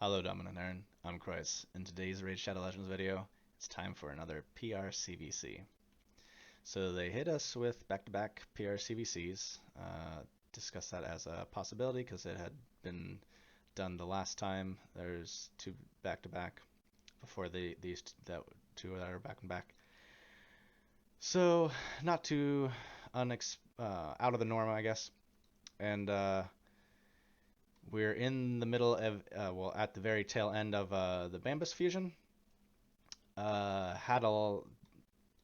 Hello, Dominant Aaron. I'm Kreis. In today's Raid Shadow Legends video, it's time for another PR CVC. So they hit us with back-to-back PR CVCs. Discussed that as a possibility because it had been done the last time. There's two back-to-back before these that two that are back and back. So not too out of the norm, I guess. And we're in the middle of, well, at the very tail end of the Bambus fusion. Had a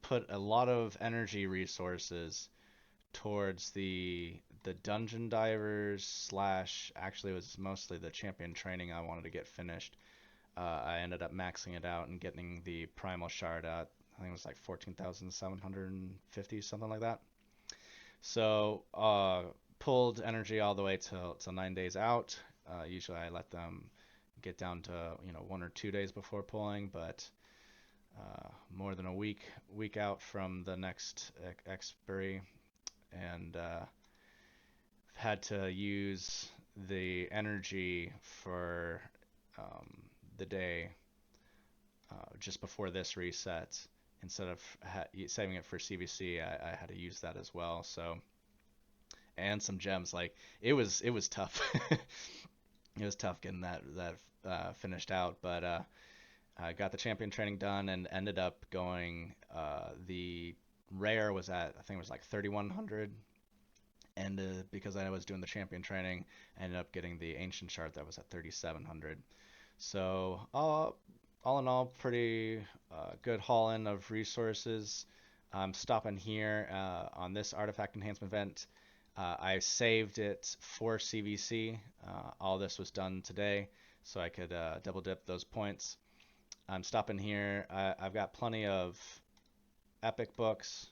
put a lot of energy resources towards the dungeon divers slash actually it was mostly the champion training I wanted to get finished. I ended up maxing it out and getting the primal shard at I think it was like 14,750 something like that. So pulled energy all the way till 9 days out. Usually I let them get down to 1 or 2 days before pulling, but more than a week out from the next expiry, and had to use the energy for the day just before this reset. Instead of saving it for CVC, I had to use that as well. So, and some gems. Like it was tough. It was tough getting that finished out, but I got the champion training done and ended up going. The rare was at I think it was like 3,100, and because I was doing the champion training, I ended up getting the ancient shard that was at 3,700. So all in all, pretty good haul in of resources. I'm stopping here on this artifact enhancement event. I saved it for CVC. All this was done today, so I could double dip those points. I'm stopping here. I've got plenty of epic books,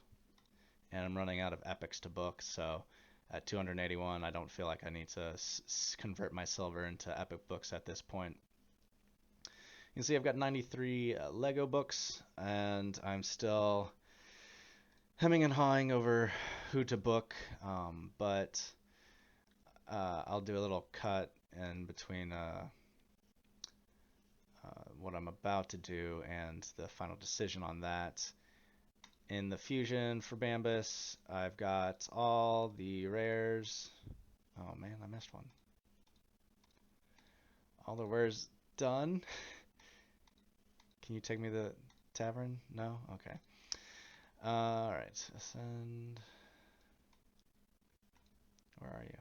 and I'm running out of epics to book. So at 281, I don't feel like I need to convert my silver into epic books at this point. You can see I've got 93 Lego books, and I'm still hemming and hawing over who to book, but I'll do a little cut in between what I'm about to do and the final decision on that. In the fusion for Bambus, I've got all the rares. Oh man, I missed one. All the rares done. Can you take me to the tavern? No? Okay. Alright, ascend. Where are you?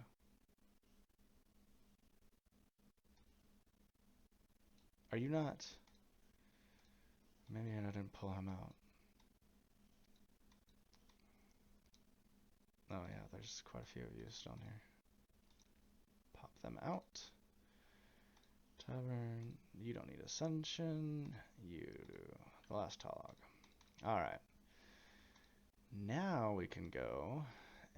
Are you not? Maybe I didn't pull him out. Oh yeah, there's quite a few of you down here. Pop them out. Tavern. You don't need Ascension. You do. The last log. Alright. Now we can go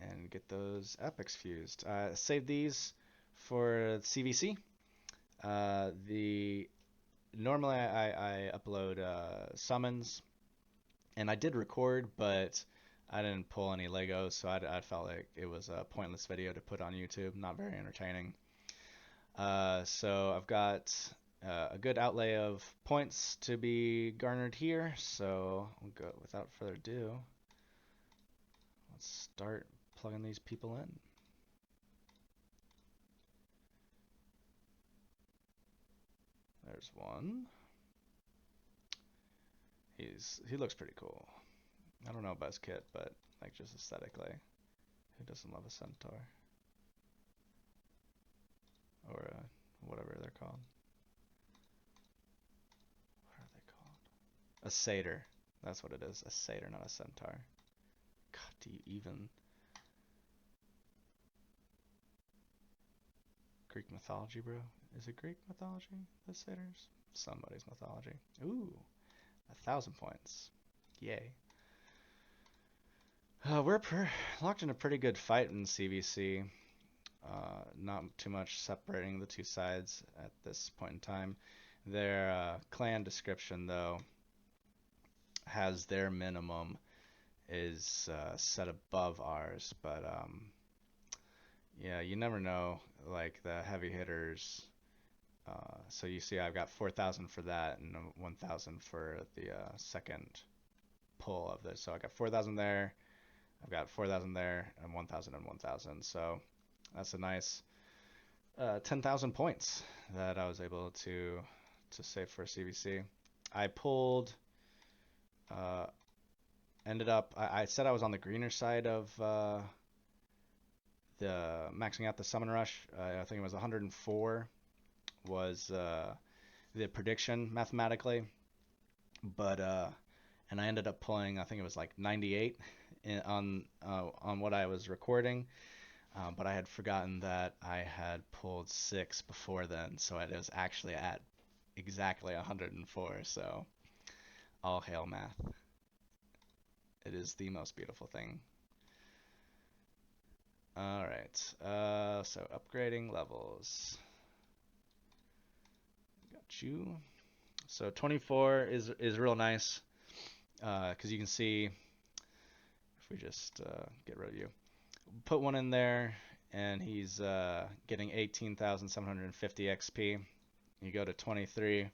and get those epics fused. Save these for CVC. The normally I upload summons, and I did record, but I didn't pull any Legos, so I felt like it was a pointless video to put on YouTube. Not very entertaining. So I've got a good outlay of points to be garnered here. So we'll go without further ado. Let's start plugging these people in. There's one. He looks pretty cool. I don't know about his kit, but like just aesthetically, who doesn't love a centaur or whatever they're called? What are they called? A satyr. That's what it is. A satyr, not a centaur. God, do you even? Greek mythology, bro? Is it Greek mythology? The satyrs? Somebody's mythology. Ooh, 1,000 points. Yay. We're locked in a pretty good fight in CVC. Not too much separating the two sides at this point in time. Their clan description, though, has their minimum is set above ours, but yeah, you never know. Like the heavy hitters So you see I've got 4,000 for that and 1,000 for the second pull of this. So I got 4,000 there, I've got 4,000 there, and 1,000 and 1,000. So that's a nice 10,000 points that I was able to save for CVC. I pulled, uh, ended up, I said I was on the greener side of the maxing out the summon rush. I think it was 104 was the prediction mathematically, but and I ended up pulling, I think it was like 98 on what I was recording. But I had forgotten that I had pulled 6 before then, so it was actually at exactly 104. So all hail math. It is the most beautiful thing. All right, so upgrading levels. Got you. So 24 is real nice, because you can see if we just get rid of you, put one in there, and he's getting 18,750 XP. You go to 23,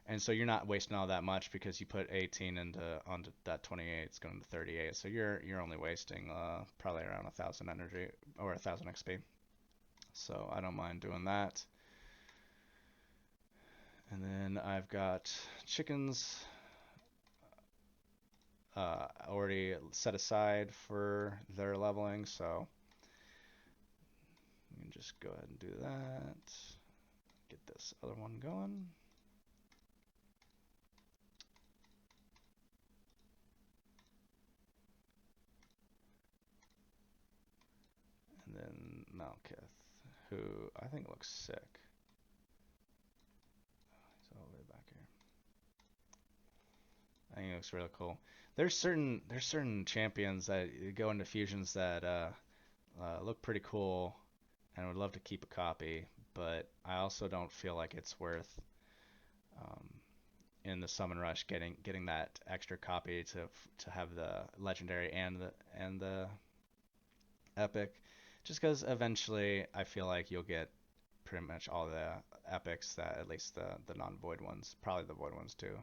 and so you're not wasting all that much because you put 18 onto that 28. It's going to 38, so you're only wasting probably around 1,000 energy or 1,000 XP. So I don't mind doing that. And then I've got chickens already set aside for their leveling, so you can just go ahead and do that. Get this other one going. And then Malkith, who I think looks sick. He's all the way back here. I think he looks really cool. There's certain champions that go into fusions that look pretty cool, and would love to keep a copy, but I also don't feel like it's worth in the summon rush getting that extra copy to have the legendary and the epic, just because eventually I feel like you'll get pretty much all the epics, that at least the non-void ones, probably the void ones too,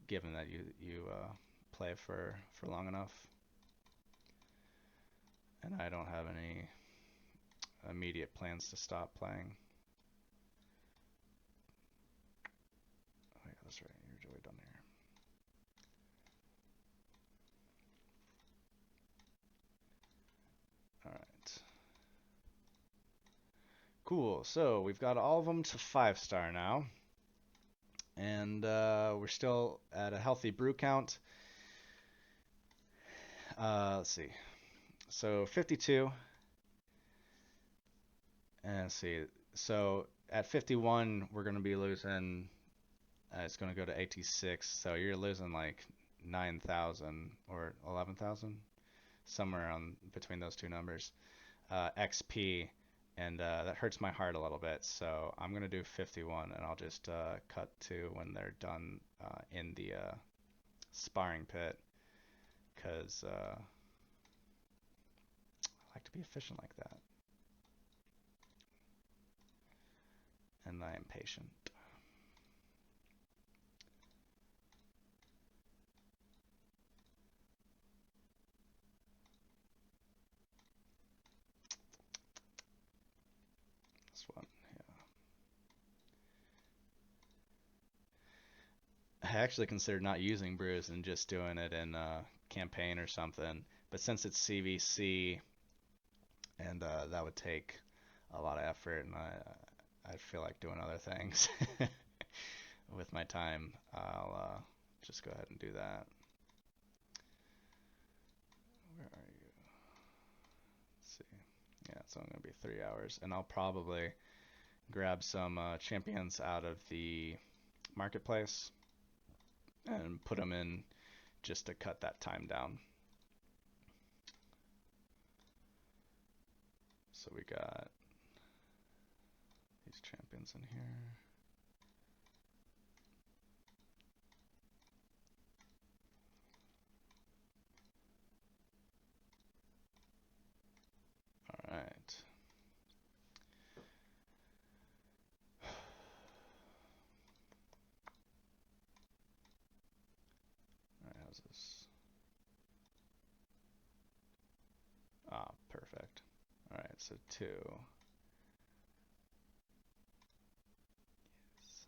given that you play for long enough. And I don't have any immediate plans to stop playing. Oh yeah, that's right, you're way done here. Alright. Cool, so we've got all of them to 5-star now. And we're still at a healthy brew count. Let's see. So 52. And let's see. So at 51, we're going to be losing. It's going to go to 86. So you're losing like 9,000 or 11,000, somewhere on between those two numbers, XP. And that hurts my heart a little bit. So I'm going to do 51, and I'll just cut to when they're done in the sparring pit, because I like to be efficient like that. And I am patient. This one, yeah. I actually considered not using brews and just doing it in campaign or something, but since it's CVC, and that would take a lot of effort, and I feel like doing other things with my time, I'll just go ahead and do that. Where are you? Let's see. Yeah, it's only going to be 3 hours, and I'll probably grab some champions out of the marketplace and put them in just to cut that time down. So we got these champions in here. All right. is this? Ah, perfect. All right, so 2. Yes.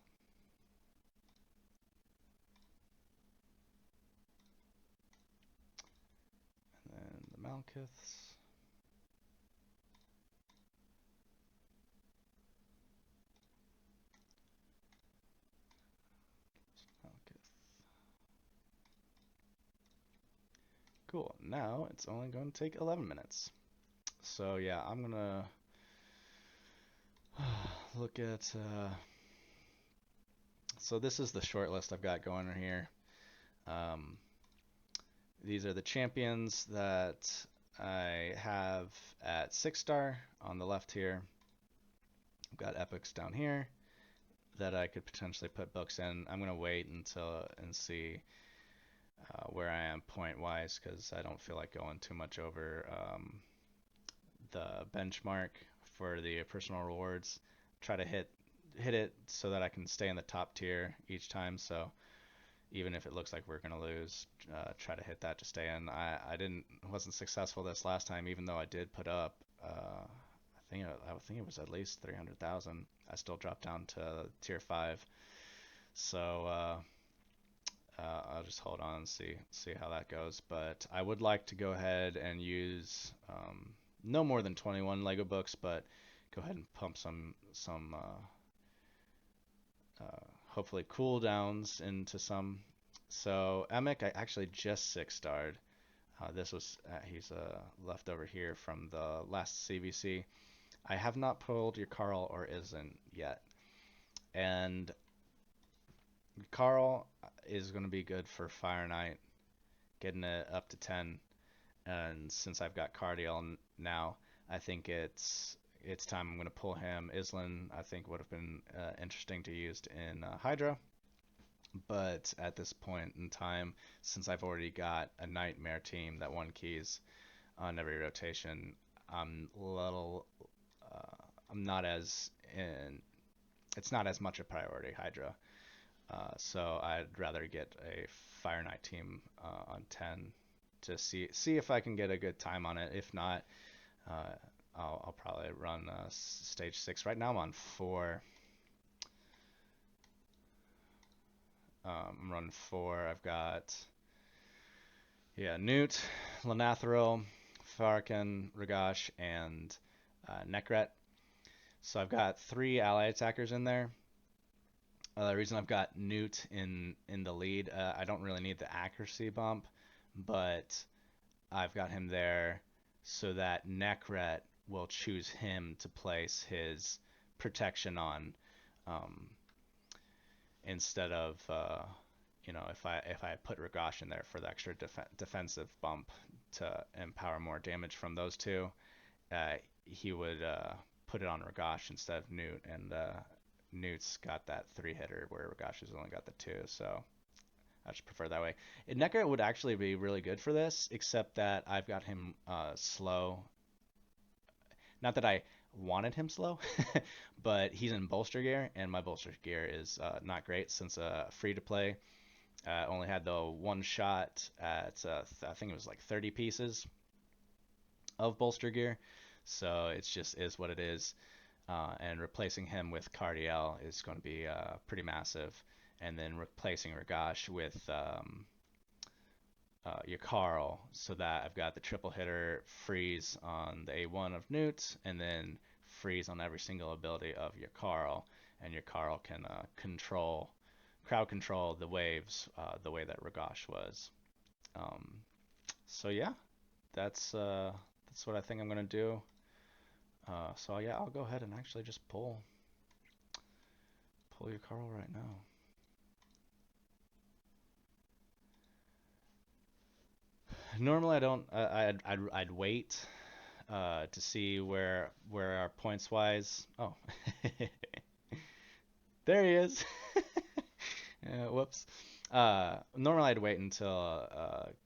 And then the Malekiths. Malekith. Cool. Now it's only going to take 11 minutes. So yeah, I'm gonna look at. So this is the short list I've got going here. Um, these are the champions that I have at 6-star on the left here. I've got epics down here that I could potentially put books in. I'm gonna wait until and see where I am point wise because I don't feel like going too much over the benchmark for the personal rewards. Try to hit it so that I can stay in the top tier each time. So even if it looks like we're gonna lose, try to hit that to stay in. I wasn't successful this last time, even though I did put up. I think it was at least 300,000. I still dropped down to tier 5. So I'll just hold on and see how that goes. But I would like to go ahead and use no more than 21 Lego books, but go ahead and pump some hopefully cooldowns into some. So Emic, I actually just 6-starred. This was he's left over here from the last CVC. I have not pulled your Carl or Isn't yet, and Carl is going to be good for Fire Knight, getting it up to 10. And since I've got Cardiel now, I think it's time I'm going to pull him. Islan, I think, would have been interesting to use in Hydra. But at this point in time, since I've already got a Nightmare team that won keys on every rotation, I'm I'm not as in. It's not as much a priority, Hydra. So I'd rather get a Fire Knight team on 10 to see if I can get a good time on it. If not, I'll probably run stage 6. Right now I'm on 4. I'm running 4. I've got Newt, Lanathril, Farkan, Ragash, and Nekret. So I've got 3 ally attackers in there. The reason I've got Newt in the lead, I don't really need the accuracy bump, but I've got him there so that Nekret will choose him to place his protection on, instead of if I put Ragash in there for the extra defensive bump to empower more damage from those two, he would put it on Ragash instead of Newt, and Newt's got that 3-hitter where Ragash has only got the 2, so I just prefer that way. Nekret would actually be really good for this, except that I've got him slow. Not that I wanted him slow, but he's in bolster gear, and my bolster gear is not great since free to play. Only had the one shot at I think it was like 30 pieces of bolster gear, so it's just is what it is. And replacing him with Cardiel is going to be pretty massive, and then replacing Ragash with Yakarl, so that I've got the triple hitter freeze on the A1 of Newt, and then freeze on every single ability of Yakarl, and Yakarl can crowd control the waves the way that Ragash was. So yeah, that's what I think I'm gonna do. So yeah, I'll go ahead and actually just pull Yakarl right now. Normally I don't. I'd wait to see where our points wise. Oh, there he is. Whoops. Normally I'd wait until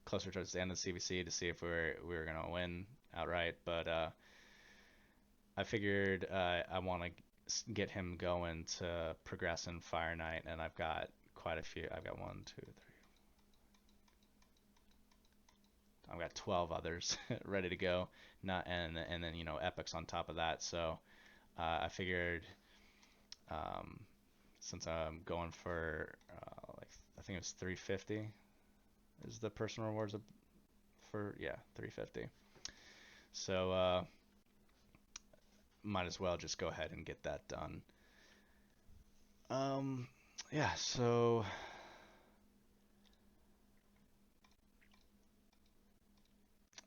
closer towards the end of the CVC to see if we were gonna win outright, but I figured I want to get him going to progress in Fire Knight, and I've got quite a few. I've got 1, 2, 3. I've got 12 others ready to go. Not and then epics on top of that. So I figured um, since I'm going for like I think it was 350 is the personal rewards for 350. So might as well just go ahead and get that done. Um, yeah, so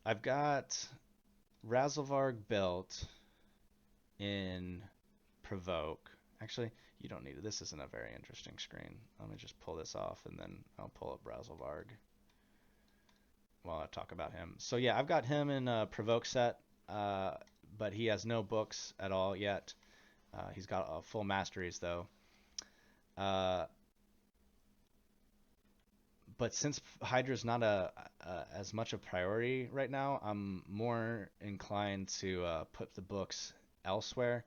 I've got Razelvarg built in Provoke. Actually, you don't need it. This isn't a very interesting screen. Let me just pull this off and then I'll pull up Razelvarg while I talk about him. So yeah, I've got him in a Provoke set, but he has no books at all yet. He's got full masteries though. Uh, but since Hydra's not as much a priority right now, I'm more inclined to put the books elsewhere.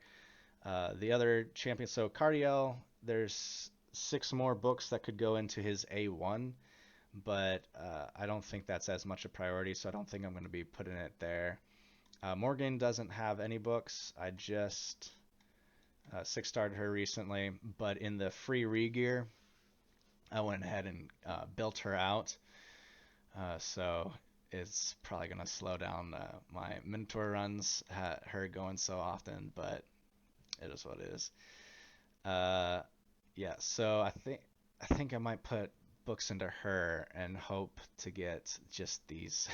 The other champions, so Cardiel, there's 6 more books that could go into his A1, but I don't think that's as much a priority, so I don't think I'm going to be putting it there. Morgan doesn't have any books. I just 6-starred her recently, but in the free re-gear, I went ahead and built her out. So it's probably going to slow down my Mentor runs, her going so often, but it is what it is. Yeah, so I think I might put books into her and hope to get just these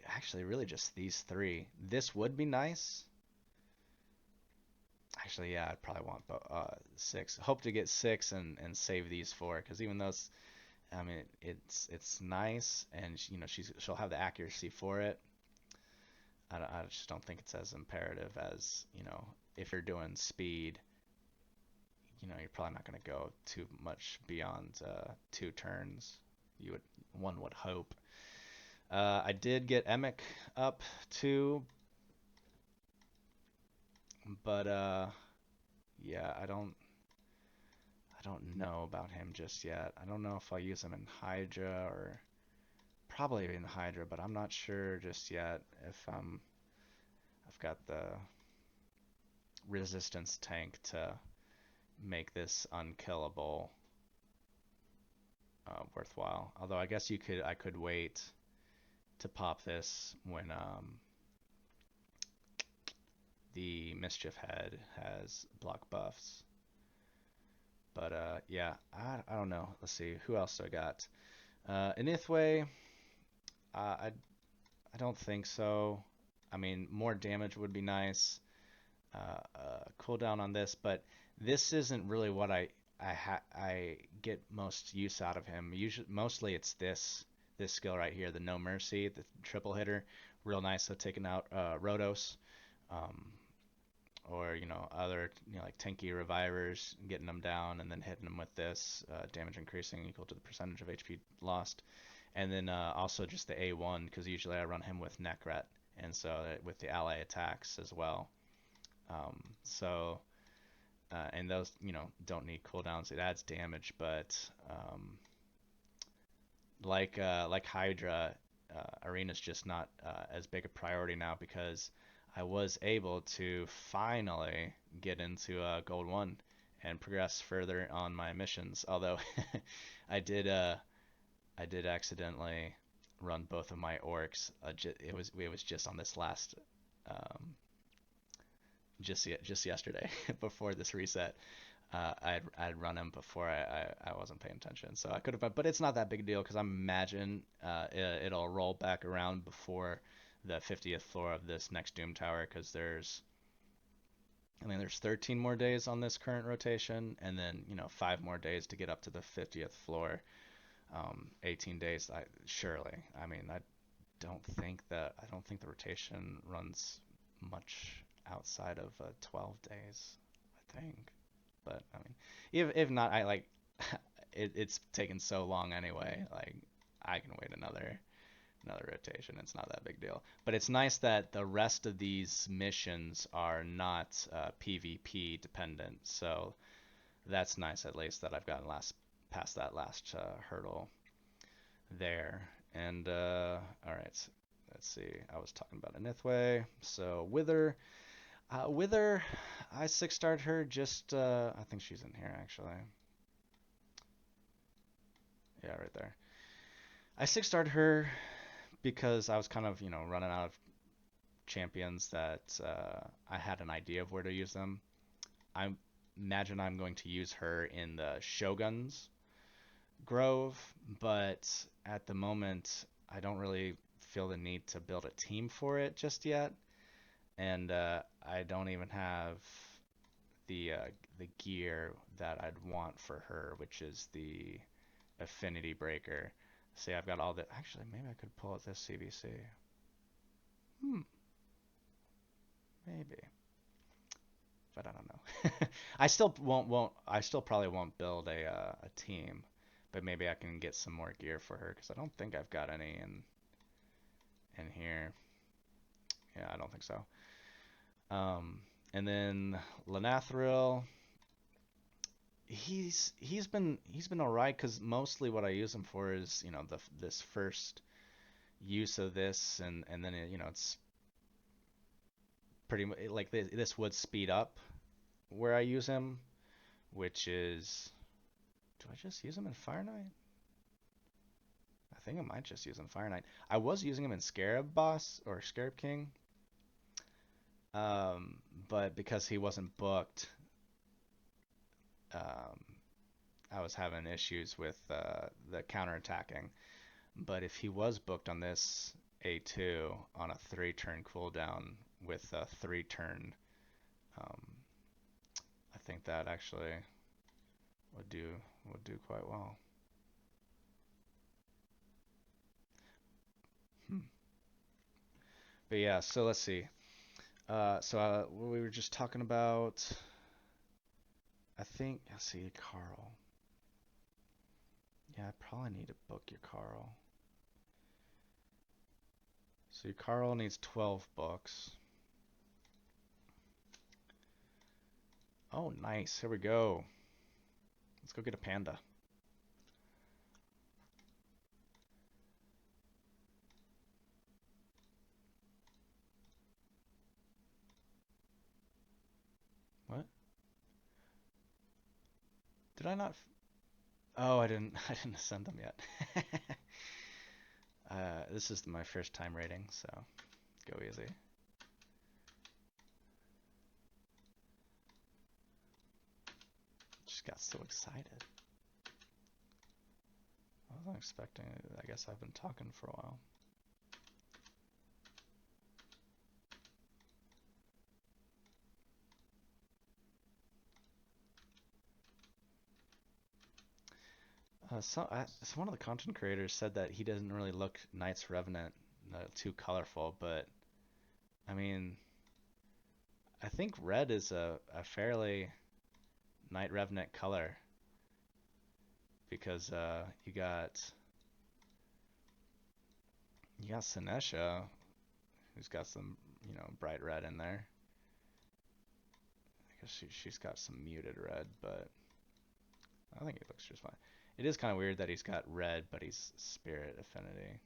actually really just these 3. This would be nice. Actually, yeah, I'd probably want 6. Hope to get 6 and save these 4 because even though I mean it's nice and she'll have the accuracy for it. I just don't think it's as imperative as if you're doing speed. You're probably not going to go too much beyond 2 turns. One would hope. I did get Emic up too, but yeah, I don't know about him just yet. I don't know if I'll use him in Hydra or probably in Hydra, but I'm not sure just yet if I've got the resistance tank to make this unkillable worthwhile. Although I guess I could wait to pop this when the Mischief Head has block buffs. But yeah, I don't know. Let's see who else I got. Inithway, I don't think so. I mean, more damage would be nice. Cooldown on this, but this isn't really what I get most use out of him. Mostly it's this skill right here, the No Mercy, the triple hitter, real nice at taking out Rotos, or other like tanky revivers, getting them down and then hitting them with this damage increasing equal to the percentage of HP lost, and then also just the A1 because usually I run him with Nekret, and so with the ally attacks as well. So and those don't need cooldowns. It adds damage, but like Hydra, Arena's just not as big a priority now because I was able to finally get into Gold 1 and progress further on my missions. Although I did accidentally run both of my orcs. It was just on this last just yesterday before this reset. I'd run him before I wasn't paying attention, so I could have, but it's not that big a deal because I imagine it'll roll back around before the 50th floor of this next Doom Tower because there's 13 more days on this current rotation, and then 5 more days to get up to the 50th floor. 18 days, surely. I mean, I don't think the rotation runs much outside of 12 days, I think. But I mean, if not, I like it's taken so long anyway. Like I can wait another rotation. It's not that big deal. But it's nice that the rest of these missions are not PvP dependent. So that's nice at least that I've gotten past that last hurdle there. And all right, let's see. I was talking about Anithwe. So Wither, Wither, I 6-starred her just. I think she's in here actually. Yeah, right there. I 6-starred her because I was kind of running out of champions that I had an idea of where to use them. I imagine I'm going to use her in the Shogun's Grove, but at the moment I don't really feel the need to build a team for it just yet, and I don't even have the gear that I'd want for her, which is the Affinity Breaker. See, I've got all the. Actually, maybe I could pull out this CVC. Hmm, maybe, but I don't know. I still won't. I still probably won't build a team, but maybe I can get some more gear for her because I don't think I've got any in here. Yeah, I don't think so. Um, and then Lanathril, he's been alright because mostly what I use him for is this first use of this, and then it's pretty much like this would speed up where I use him, which is, do I just use him in Fire Knight? I think I might just use him in Fire Knight. I was using him in Scarab Boss or Scarab King, um, but because he wasn't booked, um, I was having issues with the counterattacking. But if he was booked on this A2 on a 3-turn cooldown with a 3-turn, um, I think that actually would do quite well. Hmm. But yeah, so let's see. So we were just talking about, I think, let's see, Carl. Yeah, I probably need to book your Carl. So your Carl needs 12 books. Oh, nice. Here we go. Let's go get a panda. What? Did I not? Oh, I didn't. I didn't send them yet. This is my first time rating, so go easy. Just got so excited. I wasn't expecting it. I guess I've been talking for a while. So one of the content creators said that he doesn't really look Knights Revenant too colorful, but I mean, I think red is a fairly Knight Revenant color because you got Sinesha, who's got some bright red in there. I guess she's got some muted red, but I think it looks just fine. It is kind of weird that he's got red, but he's Spirit Affinity.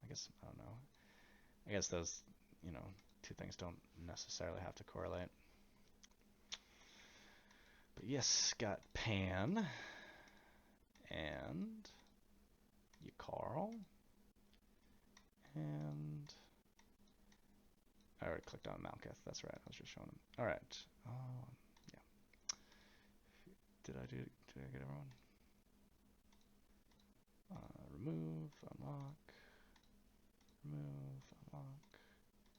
I guess I don't know. I guess those you know two things don't necessarily have to correlate. But yes, got Pan and Carl, and I already clicked on Malkith. That's right. I was just showing him. All right. Yeah. Did I get everyone? Remove, unlock,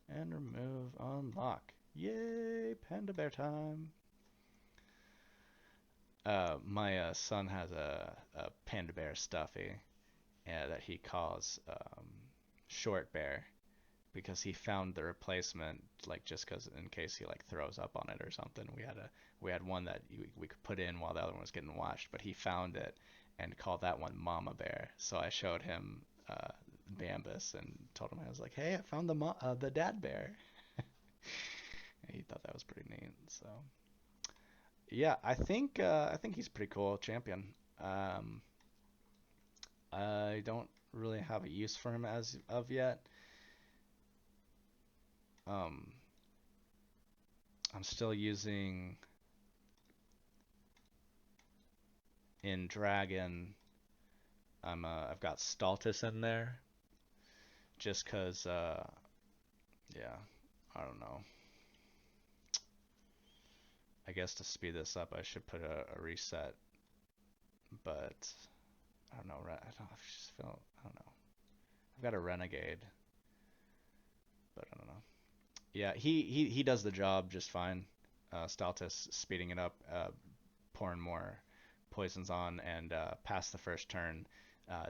and remove, unlock. Yay! Panda bear time. My son has a panda bear stuffy that he calls short bear because he found the replacement, like just because in case he like throws up on it or something. We had one that we could put in while the other one was getting washed, but he found it and called that one Mama Bear. So I showed him Bambus and told him, I was like, hey, I found the dad bear. And he thought that was pretty neat. So yeah, I think he's pretty cool champion. I don't really have a use for him as of yet. Um, I'm still using in Dragon. I've got Stultus in there just 'cause yeah, I don't know. I guess to speed this up, I should put a reset, but I don't know. I don't. I just feel. I don't know. I've got a Renegade, but I don't know. Yeah, he does the job just fine. Stultus speeding it up, pouring more poisons on, and past the first turn,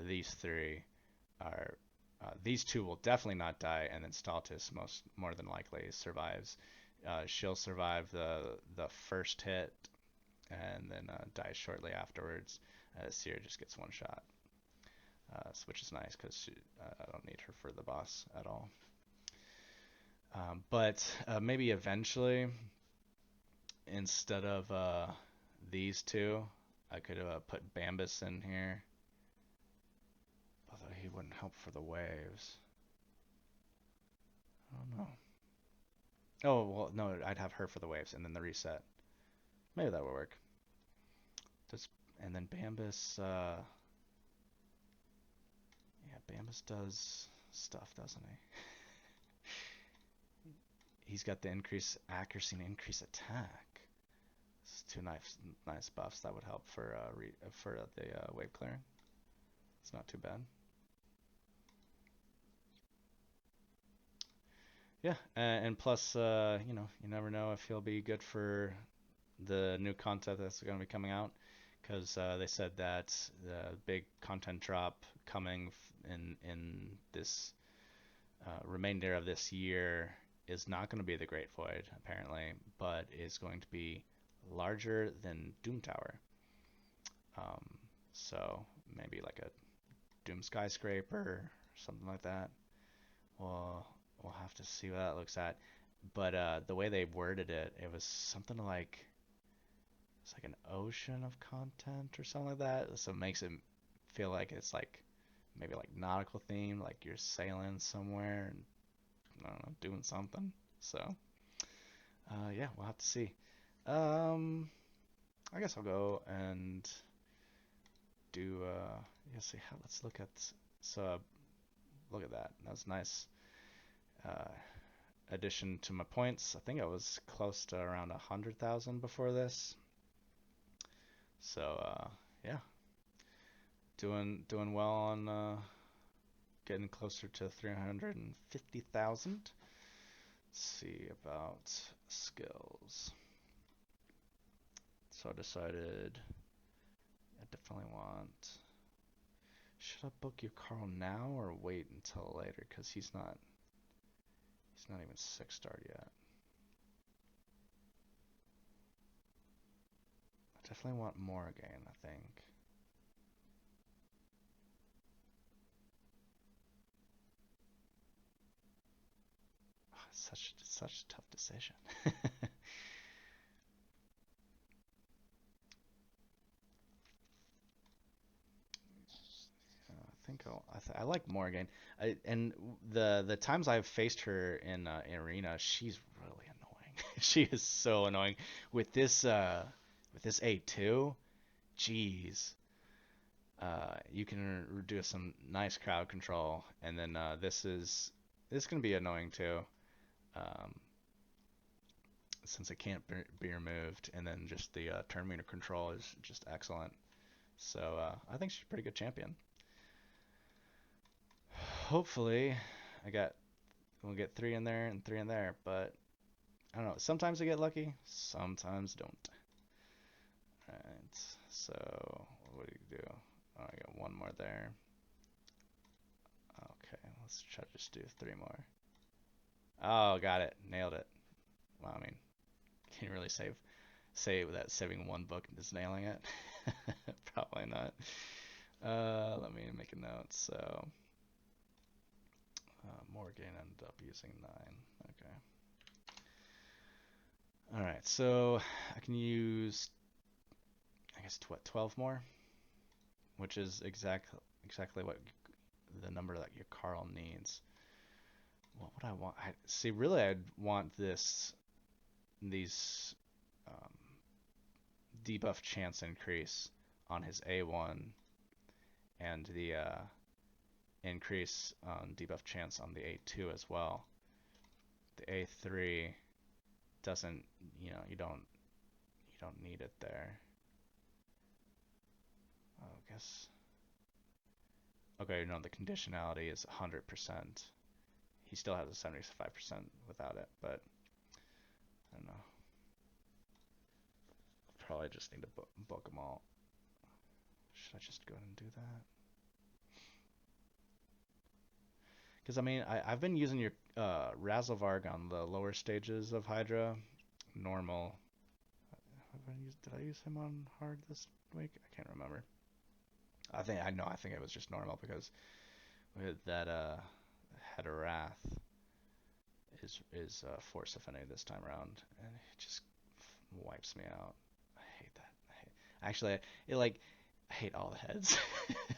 these three are these two will definitely not die, and then Stultus more than likely survives. She'll survive the first hit, and then dies shortly afterwards. Seer just gets one shot, which is nice because I don't need her for the boss at all. But maybe eventually, instead of these two, I could put Bambus in here. Although he wouldn't help for the waves. I don't know. Oh, well, no, I'd have her for the waves and then the reset. Maybe that would work. Just, and then Bambus, yeah, Bambus does stuff, doesn't he? He's got the increase accuracy and increase attack. It's two nice buffs that would help for the wave clearing. It's not too bad. Yeah, and plus, you know, you never know if he'll be good for the new content that's going to be coming out, because they said that the big content drop coming in this remainder of this year is not going to be the Great Void, apparently, but is going to be larger than Doom Tower. Um, so maybe like a Doom Skyscraper or something like that. Well, we'll have to see what that looks at. But the way they worded it, it was something like it's like an ocean of content or something like that. So it makes it feel like it's like maybe like nautical theme, like you're sailing somewhere and I don't know, doing something. So yeah, we'll have to see. Um, I guess I'll go and do. See how. Let's look at. So look at that. That was nice. Uh, addition to my points. I think I was close to around 100,000 before this. So yeah, doing well on getting closer to 350,000. Let's see about skills. So I decided I definitely want. Should I book your Carl now or wait until later? Because he's not even 6-starred yet. I definitely want Morrigan, I think. Oh, it's such a tough decision. I like Morrigan. And the times I've faced her in arena, she's really annoying. She is so annoying with this A2. Jeez. You can do some nice crowd control, and then this can be annoying too, um, since it can't be removed, and then just the turn meter control is just excellent. So I think she's a pretty good champion. Hopefully, we'll get 3 in there and 3 in there, but I don't know. Sometimes I get lucky, sometimes don't. Alright, so what do you do? Oh, I got 1 more there. Okay, let's try to just do 3 more. Oh, got it. Nailed it. Well, I mean, can you really say that saving 1 book is nailing it? Probably not. Let me make a note. So, Morgan ended up using 9. Okay. All right, so I can use, I guess, 12 more, which is exactly what the number that your Carl needs. What would I want? See, really, I'd want these um, debuff chance increase on his A1 and the increase on debuff chance on the A2 as well. The A3 doesn't, you don't need it there. Oh, I guess. Okay, no, the conditionality is 100%. He still has a 75% without it, but I don't know. Probably just need to book them all. Should I just go ahead and do that? Because I mean, I've been using your Razzlevarg on the lower stages of Hydra. Normal. Did I use him on hard this week? I can't remember. I think it was just normal because with that Head of Wrath is Force Affinity this time around, and it just wipes me out. I hate that. Actually, I hate all the heads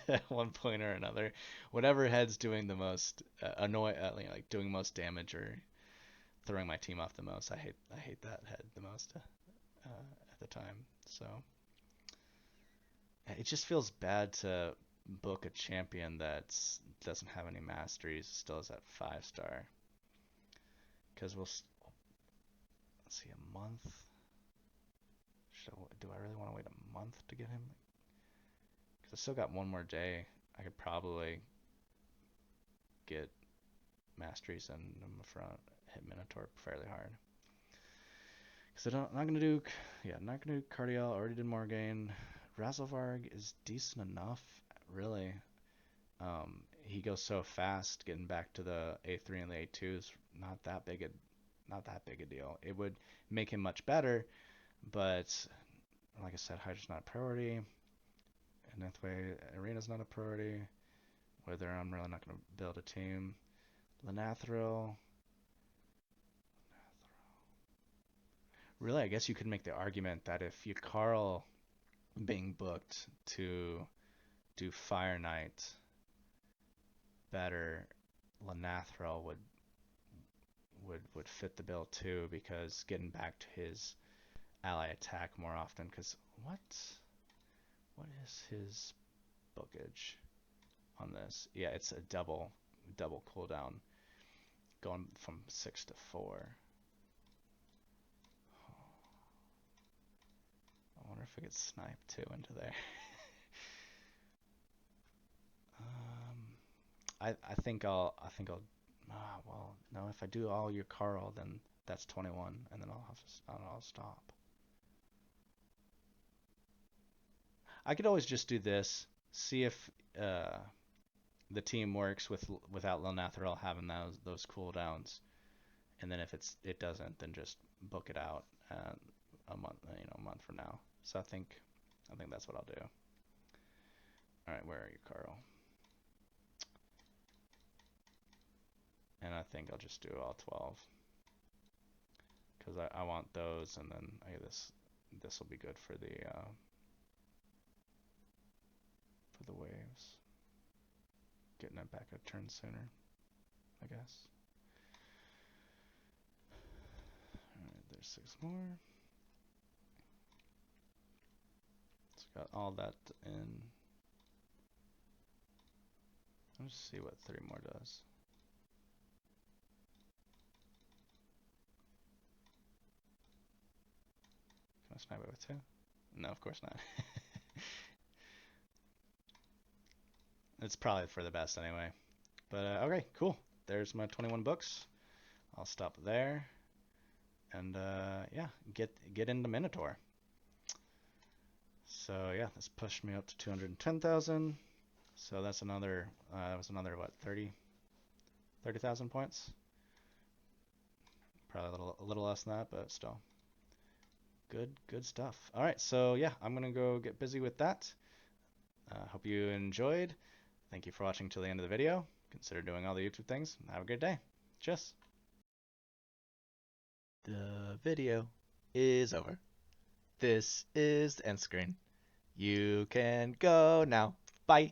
at one point or another. Whatever head's doing the most like doing most damage or throwing my team off the most, I hate that head the most at the time. So it just feels bad to book a champion that doesn't have any masteries, still is at 5-star. Because let's see, a month. Do I really want to wait a month to get him? Because I still got one more day. I could probably get masteries in the front, hit Minotaur fairly hard. Because I'm not gonna do Cardiel. Already did Morgaine. Razzlevarg is decent enough, really. He goes so fast. Getting back to the A3 and the A2 is not that big a deal. It would make him much better, but like I said, Hydra's not a priority. And that way, Arena's not a priority. Whether I'm really not going to build a team. Lanathril. Really, I guess you could make the argument that if you Carl being booked to do Fire Knight better, Lanathril would fit the bill too, because getting back to his ally attack more often. Because what is his bookage on this? Yeah, it's a double cooldown, going from 6 to 4. I wonder if I could snipe too into there. I think I'll. Well, no. If I do all your Carl, then that's 21, and then I'll stop. I could always just do this, see if the team works without Lanathril having those cooldowns, and then if it doesn't, then just book it out a month from now. So I think that's what I'll do. All right, where are you, Carl? And I think I'll just do all 12 because I want those, and then this will be good for the waves. Getting it back a turn sooner, I guess. Alright, there's 6 more. So got all that in. Let's see what 3 more does. Can I snipe it with 2? No, of course not. It's probably for the best anyway. But okay, cool. There's my 21 books. I'll stop there. And yeah, get into Minotaur. So yeah, this pushed me up to 210,000. So that's another what, 30,000 points. Probably a little less than that, but still. Good stuff. All right, so yeah, I'm gonna go get busy with that. Hope you enjoyed. Thank you for watching till the end of the video. Consider doing all the YouTube things. Have a great day. Cheers. The video is over. This is the end screen. You can go now. Bye.